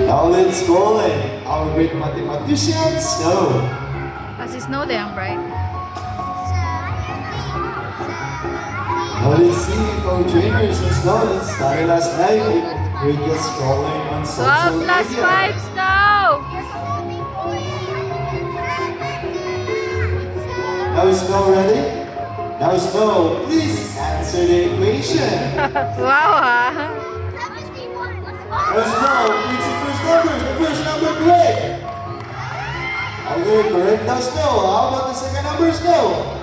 Now let's call in our great mathematician, Snow. Kasi snow din, right? Now let's see if our trainers in Snow that started last night we're just scrolling on social 12 plus media. 5 snow! Now Snow ready? Now Snow, please answer the equation. Wow ha! Now Snow, please the first number. The first number correct. Okay, correct. Now Snow, how about the second number, Snow?